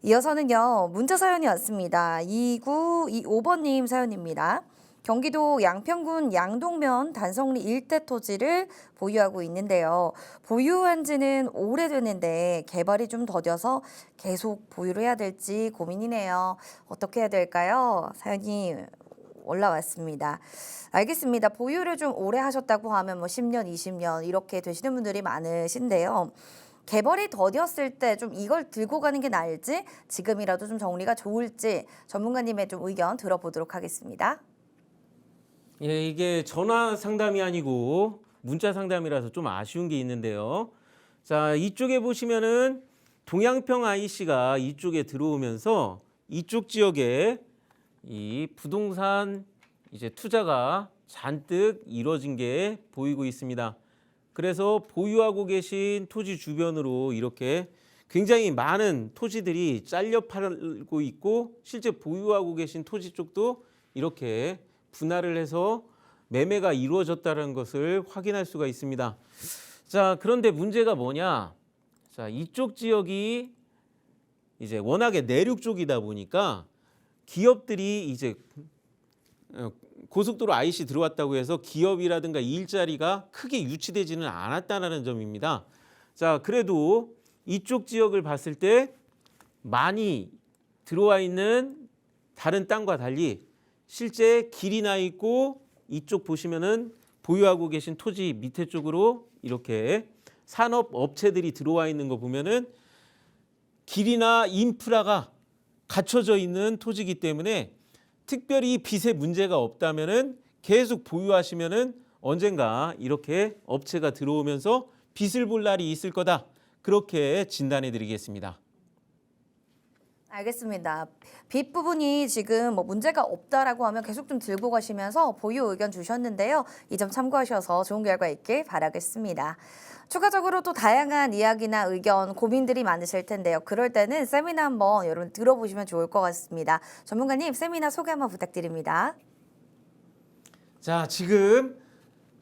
이어서는요, 문자 사연이 왔습니다. 2925번님 사연입니다. 경기도 양평군 양동면 단성리 일대 토지를 보유하고 있는데요. 보유한 지는 오래됐는데 개발이 좀 더뎌서 계속 보유를 해야 될지 고민이네요. 어떻게 해야 될까요? 사연이 올라왔습니다. 알겠습니다. 보유를 좀 오래 하셨다고 하면 뭐 10년, 20년 이렇게 되시는 분들이 많으신데요. 개발이 더뎠을 때 좀 이걸 들고 가는 게 나을지 지금이라도 좀 정리가 좋을지 전문가님의 좀 의견 들어보도록 하겠습니다. 예, 이게 전화 상담이 아니고 문자 상담이라서 좀 아쉬운 게 있는데요. 자, 이쪽에 보시면은 동양평 IC가 이쪽에 들어오면서 이쪽 지역에 이 부동산 이제 투자가 잔뜩 이루어진 게 보이고 있습니다. 그래서 보유하고 계신 토지 주변으로 이렇게 굉장히 많은 토지들이 잘려 팔고 있고 실제 보유하고 계신 토지 쪽도 이렇게 분할을 해서 매매가 이루어졌다는 것을 확인할 수가 있습니다. 자, 그런데 문제가 뭐냐? 자, 이쪽 지역이 이제 워낙에 내륙 쪽이다 보니까 기업들이 이제 고속도로 IC 들어왔다고 해서 기업이라든가 일자리가 크게 유치되지는 않았다는 점입니다. 자, 그래도 이쪽 지역을 봤을 때 많이 들어와 있는 다른 땅과 달리 실제 길이 나 있고 이쪽 보시면은 보유하고 계신 토지 밑에 쪽으로 이렇게 산업 업체들이 들어와 있는 거 보면은 길이나 인프라가 갖춰져 있는 토지이기 때문에 특별히 빚에 문제가 없다면은 계속 보유하시면은 언젠가 이렇게 업체가 들어오면서 빚을 볼 날이 있을 거다. 그렇게 진단해 드리겠습니다. 알겠습니다. 빚 부분이 지금 뭐 문제가 없다라고 하면 계속 좀 들고 가시면서 보유 의견 주셨는데요. 이 점 참고하셔서 좋은 결과 있길 바라겠습니다. 추가적으로 또 다양한 이야기나 의견, 고민들이 많으실 텐데요. 그럴 때는 세미나 한번 여러분 들어보시면 좋을 것 같습니다. 전문가님, 세미나 소개 한번 부탁드립니다. 자, 지금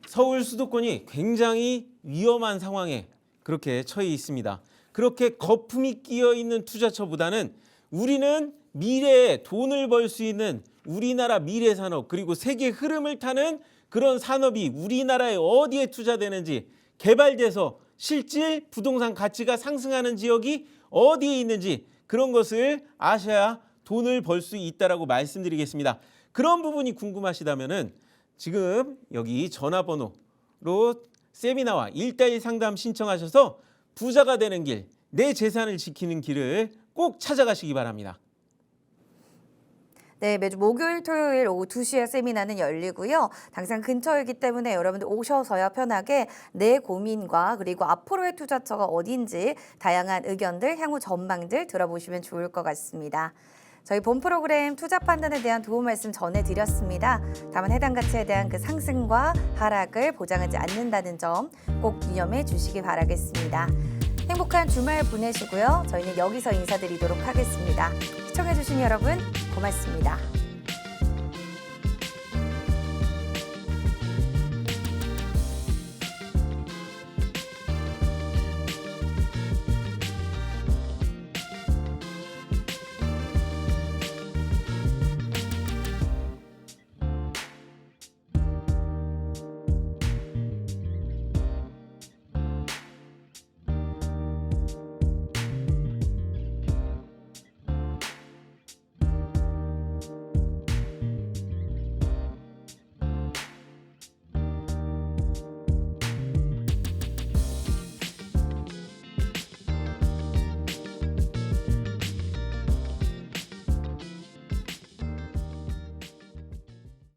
서울 수도권이 굉장히 위험한 상황에 그렇게 처해 있습니다. 그렇게 거품이 끼어 있는 투자처보다는 우리는 미래에 돈을 벌 수 있는 우리나라 미래 산업 그리고 세계 흐름을 타는 그런 산업이 우리나라에 어디에 투자되는지 개발돼서 실질 부동산 가치가 상승하는 지역이 어디에 있는지 그런 것을 아셔야 돈을 벌 수 있다라고 말씀드리겠습니다. 그런 부분이 궁금하시다면은 지금 여기 전화번호로 세미나와 1:1 상담 신청하셔서 부자가 되는 길, 내 재산을 지키는 길을 꼭 찾아가시기 바랍니다. 네, 매주 목요일, 토요일 오후 2시에 세미나는 열리고요. 당장 근처이기 때문에 여러분들 오셔서야 편하게 내 고민과 그리고 앞으로의 투자처가 어딘지 다양한 의견들, 향후 전망들 들어보시면 좋을 것 같습니다. 저희 본 프로그램 투자 판단에 대한 도움 말씀 전해드렸습니다. 다만 해당 가치에 대한 그 상승과 하락을 보장하지 않는다는 점 꼭 기념해 주시기 바라겠습니다. 행복한 주말 보내시고요. 저희는 여기서 인사드리도록 하겠습니다. 시청해주신 여러분 고맙습니다.